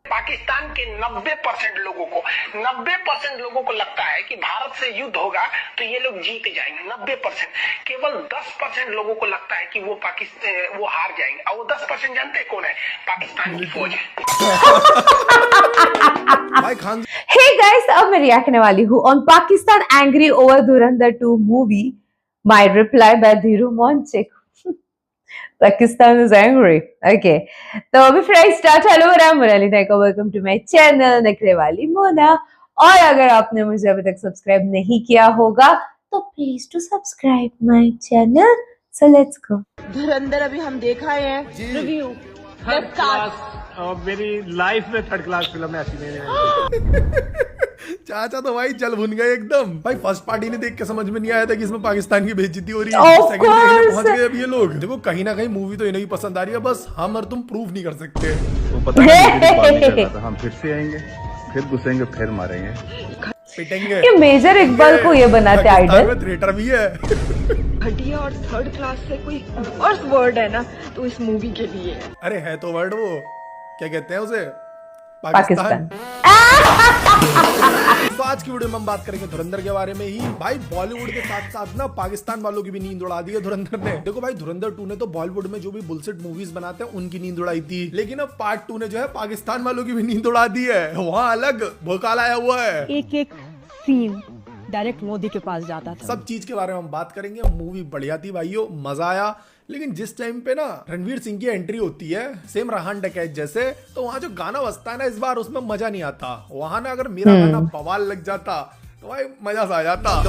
पाकिस्तान के 90% लोगों को लगता है कि भारत से युद्ध होगा तो ये लोग जीत जाएंगे। 90%। केवल 10% लोगों को लगता है कि वो हार जाएंगे, और वो 10% जानते हैं कौन है? पाकिस्तान की फौज है। Hey guys, अब मैं रिएक्ट करने वाली हूँ on Pakistan angry over Dhurandhar 2 movie. My reply by Dheeru मोंचेक। Pakistan is angry. Okay. तो before I start, hello, I'm Monali Naika. Welcome to my channel, नखरे वाली मोना। और अगर आपने मुझे अभी तक सब्सक्राइब नहीं किया होगा तो please to subscribe my channel. So let's go. Dhurandhar अभी हम देखा है रिव्यू थर्ड क्लास, मेरी लाइफ में थर्ड क्लास फिल्म है ऐसी मैंने। चाचा तो भाई जल भुन गए एकदम। भाई फर्स्ट पार्टी ने देख के समझ में नहीं आया था कि इसमें पाकिस्तान की बेइज्जती हो रही है। सेकंड पार्टी में पहुंच गए अब ये लोग। देखो कहीं ना कहीं मूवी तो इन्हें भी पसंद आ रही है, बस हम और तुम प्रूव नहीं कर सकते। वो पता नहीं हम फिर से आएंगे, फिर घुसेंगे, फिर मारेंगे, पिटेंगे। ये मेजर इकबाल को ये बनाते आइडल में थिएटर भी है। घटिया और थर्ड क्लास से कोई वर्स्ट वर्ड है ना तो इस मूवी के लिए। अरे है तो वर्ड, वो क्या कहते हैं उसे, पाकिस्तान। तो आज की वीडियो में हम बात करेंगे धुरंधर के बारे में ही। भाई बॉलीवुड के साथ साथ ना पाकिस्तान वालों की भी नींद उड़ा दी है धुरंधर ने। देखो भाई धुरंधर 2 ने तो बॉलीवुड में जो भी बुलशिट मूवीज बनाते हैं उनकी नींद उड़ाई थी, लेकिन अब पार्ट 2 ने जो है पाकिस्तान वालों की भी नींद उड़ा दी है। वहाँ अलग भोकाल आया हुआ है। एक एक सीन डायरेक्ट मोदी के पास जाता था। सब चीज के बारे में हम बात करेंगे। मूवी बढ़िया थी भाइयों, मजा आया। लेकिन जिस टाइम पे ना रणवीर सिंह की एंट्री होती है सेम रहान डकैत जैसे, तो वहाँ जो गाना बजता है ना इस बार उसमें मजा नहीं आता। वहाँ ना अगर मेरा गाना बवाल लग जाता तो भाई मजा सा आ जाता।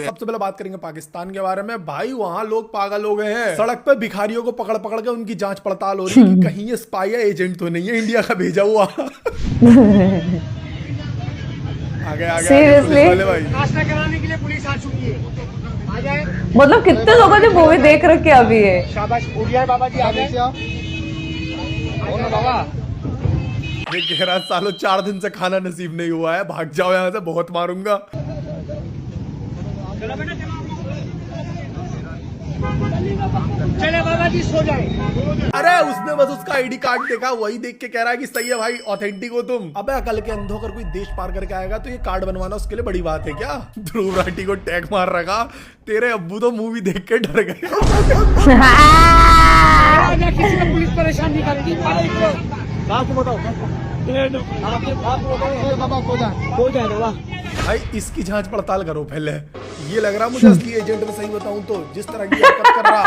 सबसे पहले बात करेंगे पाकिस्तान के बारे में। भाई वहाँ लोग पागल हो गए हैं। सड़क पे भिखारियों को पकड़ पकड़ के उनकी जांच पड़ताल हो रही है कि कहीं ये स्पाई या एजेंट तो नहीं है इंडिया का भेजा हुआ। आगे Seriously? भाई नाश्ता कराने के लिए पुलिस आ चुकी है, आ जाए। मतलब कितने लोगों ने मूवी देख रखे अभी है। शाबाश, हो गया है बाबा जी, आ जाए। बाबा ये कह रहा सालों 4 दिन से खाना नसीब नहीं हुआ है, भाग जाओ यहाँ से, बहुत मारूंगा। चले बाबा जी सो जाए। अरे उसने बस उसका आईडी कार्ड देखा, वही देख के कह रहा है कि सही है भाई, ऑथेंटिक हो तुम। अबे अकल के अंधों, अगर कोई देश पार करके आएगा तो ये कार्ड बनवाना उसके लिए बड़ी बात है क्या? ध्रुव राठी को टैग मार रखा। तेरे अब्बू तो मूवी देख के डर गए। किसी को पुलिस परेशान नहीं करती। बताओ भाई इसकी जांच पड़ताल करो पहले। ये लग रहा मुझे असली एजेंट में, सही बताऊं तो जिस तरह की हरकत कर रहा।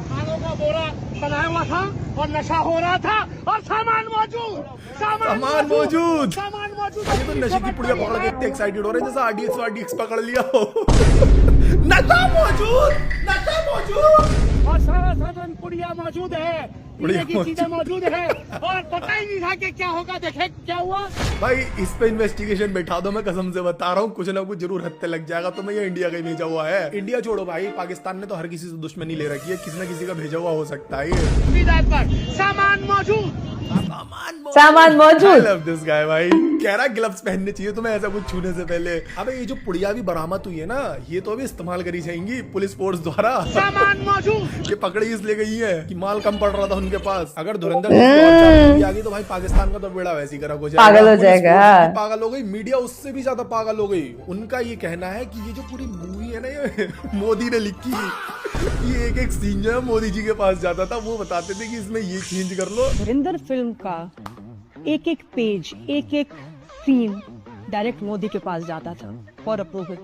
खानों का बोरा बनाया हुआ था और नशा हो रहा था और सामान मौजूद। ये तो नशे की पुड़िया पकड़ के इतने एक्साइटेड हो रहे हैं जैसा RDX पकड़ लिया हो। नशा मौजूद और सारा सामान पुड़िया मौजूद है, पीने की चीजें मौजूद है और पता ही नहीं था कि क्या होगा। देखे क्या हुआ भाई, इस पे इन्वेस्टिगेशन बैठा दो, मैं कसम से बता रहा हूँ कुछ ना कुछ जरूर हत्ते लग जाएगा। तो मैं ये इंडिया का ही भेजा हुआ है। इंडिया छोड़ो भाई, पाकिस्तान ने तो हर किसी से दुश्मनी ले रखी है, किसी न किसी का भेजा हुआ हो सकता है ये। सामान मौजूद। I love this guy भाई। कह रहा ग्लव्स पहनने चाहिए तुम्हें ऐसा कुछ छूने से पहले। अबे ये जो पुड़िया भी बरामद हुई है ना, ये तो अभी इस्तेमाल करी जाएंगी पुलिस फोर्स द्वारा। सामान मौजूद। ये पकड़ी इसलिए गई है कि माल कम पड़ रहा था उनके पास। अगर धुरंधर आ गई तो भाई पाकिस्तान का तो बेड़ा वैसे ही गर्क हो जाएगा, पागल हो जाएगा। पागल हो गई, मीडिया उससे भी ज्यादा पागल हो गई। उनका ये कहना है कि ये जो पूरी मूवी है ना ये मोदी ने लिखी। ये एक एक सीन जो है मोदी जी के पास जाता था, वो बताते थे कि इसमें ये चेंज कर लो। धुरंधर फिल्म का एक एक पेज, एक एक सीन डायरेक्ट मोदी के पास जाता था फॉर अप्रूवल,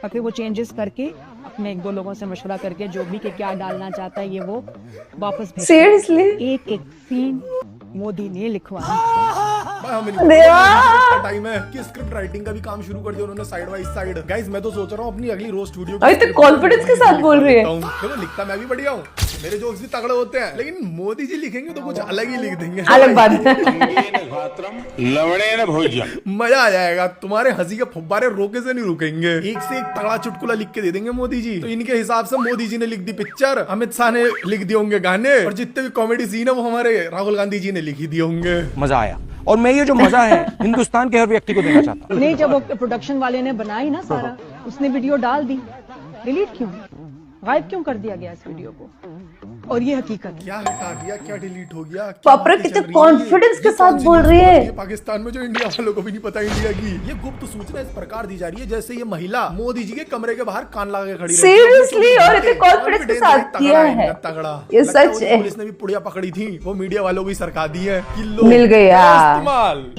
ताकि वो चेंजेस करके अपने 1-2 लोगों से मशवरा करके जो भी के क्या डालना चाहता है ये वो वापस भेज। Seriously? एक एक सीन मोदी ने लिखवाया। टाइम है कि स्क्रिप्ट राइटिंग का भी काम शुरू कर दिया उन्होंने साइड बाय साइड। गाइस मैं तो सोच रहा हूँ अपनी अगली रोज स्टूडियो अरे तो कॉन्फिडेंस के साथ बोल रही है। देखो लिखता मैं भी बढ़िया हूँ, मेरे जोक्स भी तगड़े होते हैं, लेकिन मोदी जी लिखेंगे तो कुछ अलग ही लिख देंगे। अलग बात है। मजा आ जाएगा, तुम्हारे हंसी के फुब्बारे रोके से नहीं रुकेंगे। एक से एक तगड़ा चुटकुला लिख के दे देंगे मोदी जी। तो इनके हिसाब से मोदी जी ने लिख दी पिक्चर, अमित शाह ने लिख दिए होंगे गाने, और जितने भी कॉमेडी सीन है वो हमारे राहुल गांधी जी ने लिख ही दिए होंगे। मजा आया, और मैं ये जो मजा है हिंदुस्तान के हर व्यक्ति को देना चाहता हूँ। नहीं, जब वो प्रोडक्शन वाले ने बनाई ना सारा, उसने वीडियो डाल दी डिलीट क्यों? गायब क्यों कर दिया गया इस वीडियो को? और ये हकीकत है। क्या हटा दिया, क्या डिलीट हो गया? पापा कितने कॉन्फिडेंस के साथ बोल रही है। पाकिस्तान में जो इंडिया वालों को भी नहीं पता इंडिया की ये गुप्त सूचना इस प्रकार दी जा रही है जैसे ये महिला मोदी जी के कमरे के बाहर कान लगा के खड़ी रहती है। सीरियसली, और इतने कॉन्फिडेंस के साथ किया है। तगड़ा, ये सच है। पुलिस ने भी पुड़िया पकड़ी थी, वो मीडिया वालों को ही सरका दी है। मिल गया,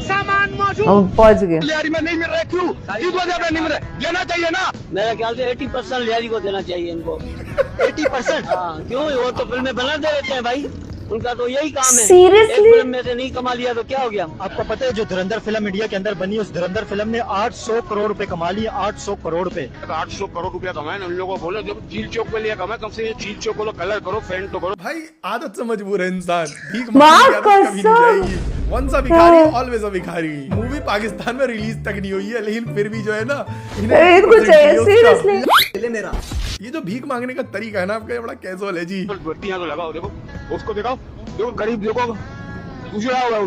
सामान मौजूद, हम पहुंच गए। लिहारी में नहीं मिल रहा, क्यों? किस वजह पे नहीं मिल रहा? लेना चाहिए ना। मेरे ख्याल से 80% लिहारी को देना चाहिए इनको। 80%? हाँ, क्यों? वो तो फिल्में बना दे देते हैं भाई, उनका तो यही काम है। Seriously? एक फिल्म में से नहीं कमा लिया तो क्या हो गया? आपको पता है जो धुरंधर फिल्म इंडिया के अंदर बनी, उस धुरंधर फिल्म ने 800 करोड़ रुपए कमा लिए। 800 करोड़ रुपए। 800 करोड़ रुपया कमाए, उन लोगों को बोलो जब चील चौक पे लिया कमाए, कम से कम चील चौक को कलर करो, पेंट तो करो। भाई आदत से मजबूर है इंसान, भीख माँ मांगने की आदत कभी नहीं कसम। जाएगी। वंस अ भिखारी ऑलवेज अ भिखारी। मूवी पाकिस्तान में रिलीज तक नहीं हुई है, लेकिन फिर भी जो है ना इनको चाहिए सीरियसली। ये जो भीख मांगने का तरीका है ना आपका, बड़ा कैजुअल है जी। बत्तियां तो लगाओ, देखो उसको दिखाओ, देखो गरीब देखो उजड़ा हुआ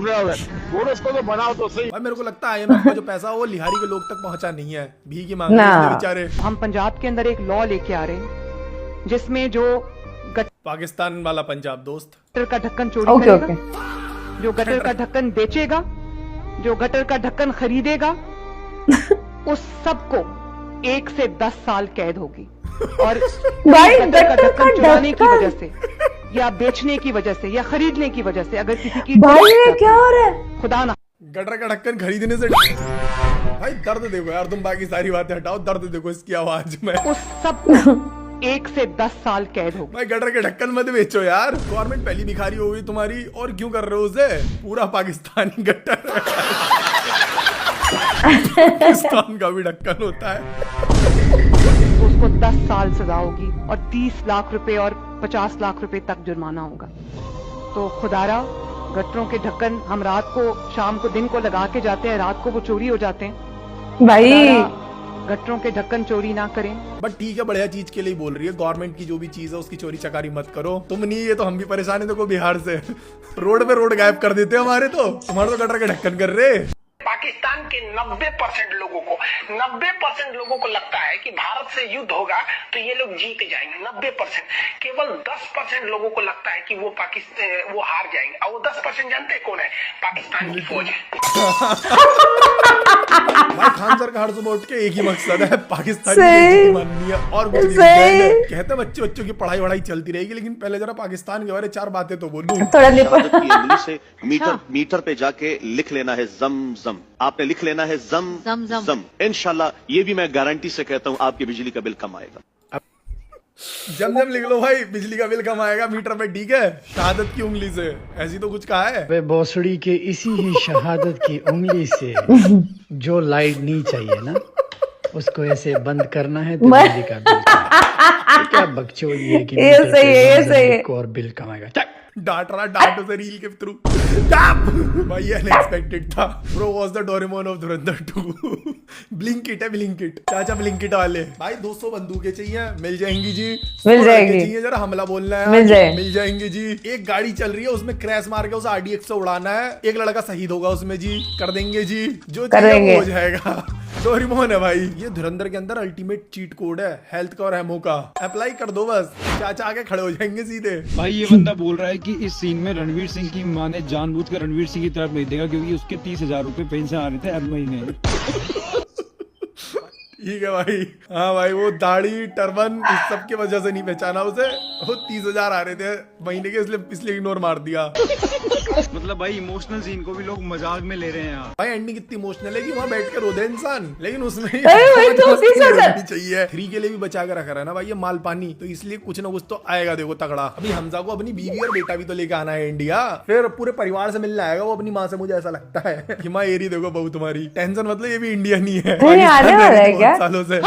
वो उसको तो बनाओ तो सही। भाई मेरे को लगता है IMF का जो पैसा वो लिहारी के लोग तक पहुंचा नहीं है, भीख ही मांग रहे हैं बेचारे। हम पंजाब के अंदर एक लॉ लेके आ रहे हैं जिसमें जो पाकिस्तान वाला पंजाब दोस्त गटर का ढक्कन चोरी करेगा, जो गटर का ढक्कन बेचेगा, जो गटर का ढक्कन खरीदेगा, उस सबको 1 से 10 साल कैद होगी। और भाई गटर का ढक्कन चुराने की वजह से या बेचने की वजह से या खरीदने की वजह से अगर किसी की भाई ये क्या हो रहा है? खुदा ना गटर का ढक्कन खरीदने से भाई दर्द देखो यार, तुम बाकी सारी बातें हटाओ, दर्द देखो इसकी आवाज में। उस सबको 1 से 10 साल कैद होगी। भाई गटर के ढक्कन मत बेचो यार, गवर्नमेंट पहली भिखारी हो गई तुम्हारी, और क्यों कर रहे हो उसे? पूरा पाकिस्तानी गटर पाकिस्तान का भी ढक्कन होता है। उसको 10 साल सजा होगी और 30 लाख रुपए और 50 लाख रुपए तक जुर्माना होगा। तो खुदारा गटरों के ढक्कन हम रात को, शाम को, दिन को लगा के जाते हैं, रात को वो चोरी हो जाते हैं। भाई गटरों के ढक्कन चोरी ना करें। बट ठीक है, बढ़िया चीज के लिए बोल रही है, गवर्नमेंट की जो भी चीज है उसकी चोरी चकारी मत करो। तुम नहीं, ये तो हम भी परेशान है, देखो बिहार से रोड पे रोड गायब कर देते हैं हमारे, तो तुम्हारे तो गटर के ढक्कन कर रहे। पाकिस्तान के 90% लोगों को लगता है कि भारत से युद्ध होगा तो ये लोग जीत जाएंगे। 90%, केवल 10% लोगों को लगता है कि वो हार जाएंगे, और वो 10% जानते हैं कौन है? पाकिस्तान की फौज है। भाई खान सर का हर सुबह उठ के एक ही मकसद है, पाकिस्तान की माननी है और कुछ नहीं। कहते बच्चों की पढ़ाई वढ़ाई चलती रहेगी, लेकिन पहले जरा पाकिस्तान के बारे में 4 बातें तो बोलूं। थोड़ा से मीटर पे जाके लिख लेना है जम। आपने लिख लेना है जम। इंशाल्लाह ये भी मैं गारंटी से कहता हूँ आपकी बिजली का बिल कम आएगा। जम लिख लो भाई, बिजली का बिल कम आएगा मीटर पे, ठीक है? शहादत की उंगली से, ऐसी तो कुछ कहा है। वे भोसड़ी के इसी ही शहादत की उंगली से जो लाइट नहीं चाहिए ना, उसको ऐसे बंद करना है तो बिजली का बिल क्या बकचोदी है कि ये सही है। और बिल कमाएगा। डांट उसे रील के थ्रू। भाई ये अनएक्सपेक्टेड था। Bro was the Doraemon of Dhurandhar 2। Blinkit है, ब्लिंकिट चाचा, ब्लिंकिट वाले। भाई 200 बंदूकें चाहिए, मिल जाएंगी जी। मिल जाएगी। चाहिए जरा हमला बोलना है, मिल जाएंगे जी। एक गाड़ी चल रही है, उसमें क्रैश मार के उसे RDX से उड़ाना है, एक लड़का शहीद होगा उसमें जी, कर देंगे जी, जो चाहिए हो जाएगा। डोरेमोन है भाई। ये धुरंधर के अंदर अल्टीमेट चीट कोड है, हेल्थ का और एमो का। अप्लाई कर दो बस, चाचा आके खड़े हो जाएंगे सीधे। भाई ये बंदा बोल रहा है कि इस सीन में रणवीर सिंह की मां ने जानबूझ कर रणवीर सिंह की तरफ नहीं देगा, क्योंकि उसके 30,000 रुपए पेंशन आ रहे थे हर महीने। ठीक है भाई। हाँ भाई, वो दाढ़ी टर्बन इस सब की वजह से नहीं पहचाना उसे, वो 30,000 आ रहे थे महीने के, इसलिए इग्नोर मार दिया। मतलब भाई इमोशनल सीन को भी लोग मजाक में ले रहे हैं यार। भाई एंडिंग इतनी इमोशनल है कि वहाँ बैठ कर रो दे इंसान, लेकिन उसमें चाहिए। 3 के लिए भी बचा कर रखा है ना भाई ये माल पानी, तो इसलिए कुछ ना कुछ तो आएगा। देखो तगड़ा, अभी हमजा को अपनी बीवी और बेटा भी तो लेके आना है इंडिया, फिर पूरे परिवार से मिलने आएगा वो अपनी माँ से, मुझे ऐसा लगता है कि माँ एरी देखो बहू तुम्हारी, टेंशन मतलब ये भी इंडिया नहीं है सालों से।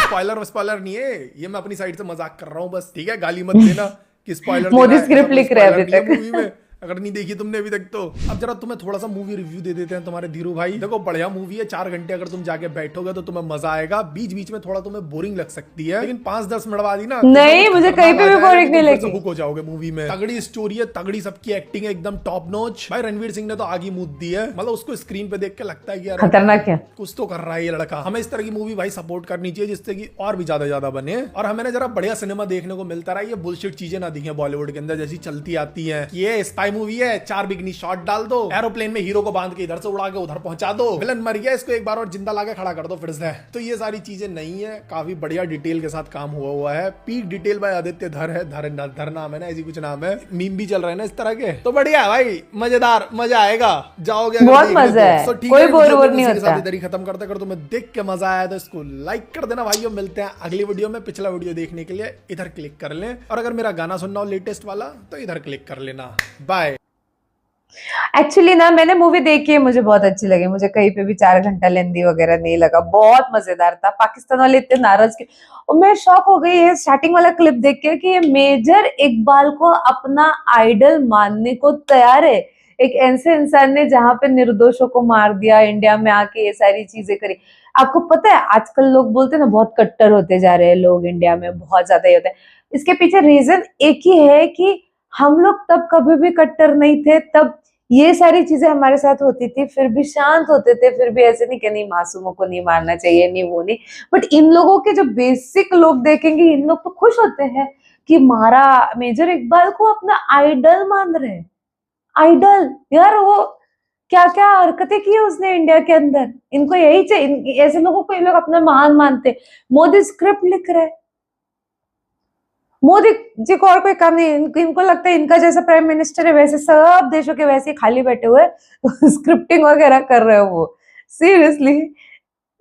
स्पॉइलर नहीं है ये, मैं अपनी साइड से मजाक कर रहा हूँ बस, ठीक है? गाली मत देना कि स्पॉइलर। मोदी स्क्रिप्ट लिख रहे हैं अभी तक मूवी में अगर नहीं देखी तुमने अभी तक तो। अब जरा तुम्हें थोड़ा सा मूवी रिव्यू दे देते हैं तुम्हारे धीरू भाई। देखो बढ़िया मूवी है, 4 घंटे अगर तुम जाके बैठोगे तो तुम्हें मजा आएगा। बीच बीच में थोड़ा तुम्हें बोरिंग लग सकती है, लेकिन 5-10 मिनट बाद ही ना नहीं, मुझे कहीं पे भी बोरिंग नहीं लगी। हुक हो जाओगे मूवी में। तगड़ी स्टोरी है, तगड़ी सबकी एक्टिंग है, एकदम टॉप नॉच। भाई रणवीर सिंह ने तो आगे मूद दी है, मतलब उसको स्क्रीन पे देख के लगता है कि यार खतरनाक है, कुछ तो कर रहा है ये लड़का। हमें इस तरह की मूवी भाई सपोर्ट करनी चाहिए जिससे कि और भी ज्यादा बने, और हमें ना जरा बढ़िया सिनेमा देखने को मिलता रहा। ये बुलशिट चीजें ना दिखे बॉलीवुड के अंदर जैसी चलती आती है। ये स्पाई मूवी है, 4 बिगनी शॉट डाल दो, एरोप्लेन में हीरो को बांध के इधर से उड़ा के उधर पहुंचा दो, विलन मर गया इसको एक बार और जिंदा लाके खड़ा कर दो फिर से। तो ये सारी चीजें नहीं है, काफी बढ़िया डिटेल के साथ काम हुआ है। पीक डिटेल बाय आदित्य धर है, धर नाम है ना, ऐसी कुछ नाम है। मीम भी चल रहे हैं ना इस तरह के, तो बढ़िया भाई, मजेदार, मजा आएगा, जाओगे बहुत मजा है, कोई बोर नहीं होता। इधर ही खत्म करते, अगर तुम्हें देख के मजा आया तो इसको लाइक कर देना भाइयों। मिलते हैं अगली वीडियो में। पिछला वीडियो देखने के लिए इधर क्लिक कर लें, और अगर मेरा गाना सुनना हो लेटेस्ट वाला तो इधर क्लिक कर लेना। बाय। एक्चुअली ना मैंने मूवी देखी है, मुझे बहुत अच्छी लगी। मुझे कहीं पे भी 4 घंटा लेंदी वगैरह नहीं लगा, बहुत मजेदार था। पाकिस्तान वाले इतने नाराज के, और मैं शॉक हो गई है स्टार्टिंग वाला क्लिप देख के कि ये मेजर इकबाल को अपना आइडल मानने को तैयार है। एक ऐसे इंसान ने जहां पे निर्दोषों को मार दिया, इंडिया में आके ये सारी चीजें करी। आपको पता है आजकल लोग बोलते हैं ना बहुत कट्टर होते जा रहे हैं लोग, इंडिया में बहुत ज्यादा ही होता है। इसके पीछे रीजन एक ही है कि हम लोग तब कभी भी कट्टर नहीं थे, तब ये सारी चीजें हमारे साथ होती थी, फिर भी शांत होते थे, फिर भी ऐसे नहीं कि नहीं मासूमों को नहीं मारना चाहिए, नहीं वो नहीं। बट इन लोगों के जो बेसिक लोग देखेंगे, इन लोग तो खुश होते हैं कि मारा, मेजर इकबाल को अपना आइडल मान रहे हैं। आइडल यार, वो क्या क्या हरकतें की है उसने इंडिया के अंदर। इनको यही चाहिए, ऐसे लोगों को ये लोग अपना महान मानते। मोदी स्क्रिप्ट लिख रहे, मोदी जी को और कोई काम नहीं, इनको लगता है इनका जैसा प्राइम मिनिस्टर है वैसे सब देशों के वैसे खाली बैठे हुए स्क्रिप्टिंग वगैरह कर रहे हो वो। सीरियसली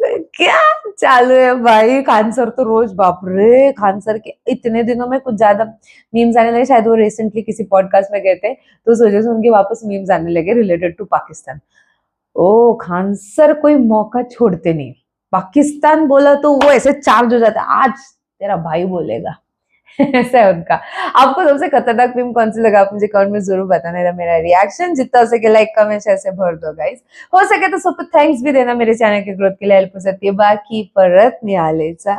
क्या चालू है भाई। खान सर तो रोज, बाप रे, खान सर के इतने दिनों में कुछ ज्यादा मीम्स आने लगे। शायद वो रिसेंटली किसी पॉडकास्ट में गए थे तो उस वजह से उनके वापस मीम्स आने लगे related to Pakistan. Oh Khan sir कोई मौका छोड़ते नहीं, पाकिस्तान बोला तो वो ऐसे चार्ज हो जाता है, आज तेरा भाई बोलेगा ऐसा है उनका। आपको सबसे खतरनाक मीम कौन सी लगा आप मुझे कमेंट में जरूर बताना। मेरा रिएक्शन जितना हो सके लाइक कमेंट शेयर से भर दो गाइस। हो सके तो सुपर थैंक्स भी देना, मेरे चैनल के ग्रोथ के लिए हेल्प हो सकती है। बाकी परत निहालेचा।